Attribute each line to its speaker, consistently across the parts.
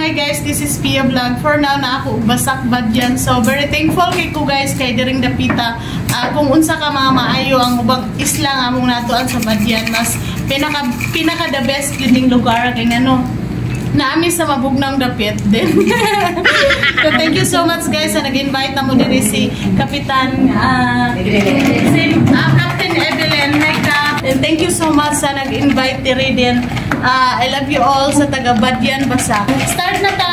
Speaker 1: hi guys, this is Pia Vlog. For now na ako basak badyan. So very thankful kay ko guys kay diring dapita. Kung unsa ka mga maayo ang ubang isla nga among natuan sa badyan, mas pinaka the best yun lugar kay ano. Naami sa mabugnang dapit din. So thank you so much guys sa nag-invite na mo diri si Kapitan Captain Evelyn Mecca. And thank you so much sa nag-invite diri din. I love you all sa taga Badyan Basak. Start na ta.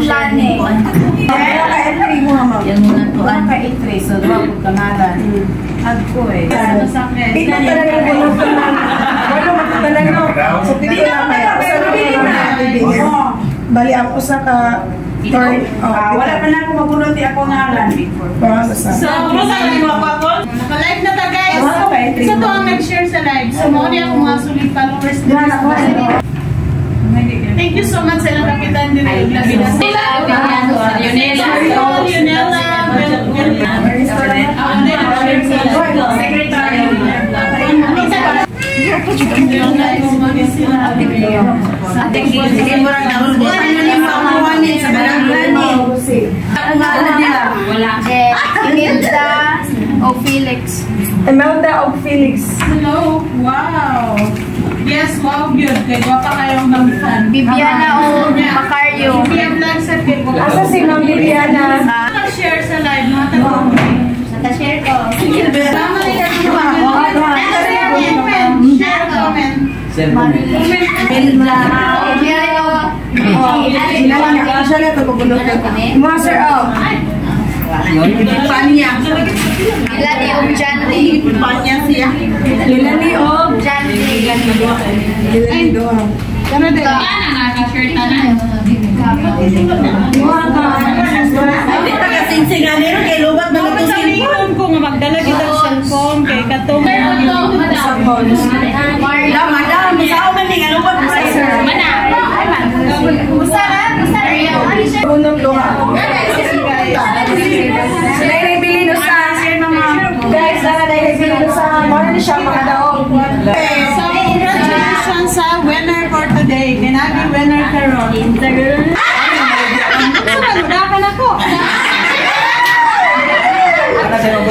Speaker 2: Lani. Kaya ka-entry mo ma'am. Yan mo na to. Ka-entry so duwa ko kanalan. Agko eh. Ito talaga bulong ko lang. Wala mo talaga. So pili na kayo. Bali ang usa ka turn. Wala pa na ako mabulong di ako ngalan before.
Speaker 1: So, masabi mo ako? Naka-live na ta guys. Isa to ang nag-share sa live. So, mo niya akong mga sulit followers din. Thank you so much sa ilang kapitan din.
Speaker 2: Imelda o Felix.
Speaker 1: Hello. Wow. Yes, wow, good. Kaya pa kayong namutan.
Speaker 3: Bibiana o Macario.
Speaker 1: Bibiana vlog sa Facebook.
Speaker 2: Asa si Ma'am Bibiana?
Speaker 1: Naka-share sa live. Naka-share.
Speaker 3: Naka-share ko.
Speaker 1: Sige, tama na yan. Share, comment.
Speaker 2: Master O. Panya.
Speaker 3: Ilani o Janly.
Speaker 2: Panya siya. Lilani o
Speaker 3: Janly.
Speaker 2: Lilani do.
Speaker 1: Ano din? Naka-share tanan.
Speaker 2: Dito ka sinsinganero kay lubat na ito
Speaker 1: cellphone ko nga magdala kita sa cellphone kay katong
Speaker 2: Madam, sao man ni ano ba sir?
Speaker 3: Mana? Usara?
Speaker 2: Unong duha. Naibili no sa guys, naibili no sa mo ni siya mga daog.
Speaker 1: So, congratulations sa winner for today. Kinabi winner karon. Nagdakan ako.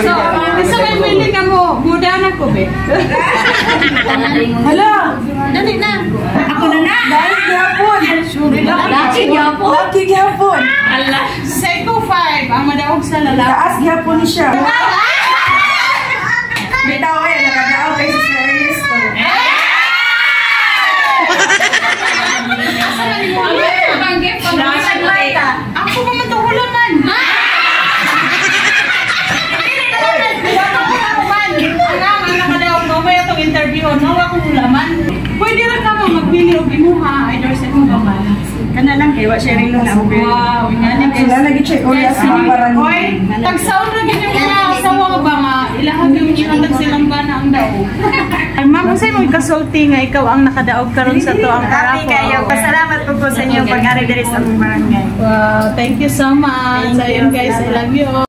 Speaker 1: So, isa may pili ka mo. Buda na ko, be.
Speaker 2: Hello.
Speaker 1: Dali na.
Speaker 2: Ako na na. Guys, gihapon.
Speaker 3: Lucky gyapon.
Speaker 2: Lucky gihapon.
Speaker 1: Allah. Seiko 5. Ang madaog sa lalaki.
Speaker 2: Taas gihapon ni siya. Bitaw ay nakadaog kay sa Ernest.
Speaker 1: Ako pa man tuhulan man. Ang nakadaog mo, may itong interview. Nawa kong ulaman. Pwede rin ka mo magpili o binuha. Either sa kong gaman.
Speaker 2: Kana lang kay wa sharing lang ako.
Speaker 1: Wow.
Speaker 2: Sila nag-check ko ya sa parang.
Speaker 1: Oy, tagsaon ra gid yung mga asawa ba nga ilahag yung ihatag silang bana ang daog. Ay ma'am, unsay mo kasulti nga ikaw ang nakadaog karon sa to ang
Speaker 2: Happy kayo. Pasalamat po sa inyo pag-ari diri sa barangay.
Speaker 1: Wow, thank you so much. Ayun guys, I love you all.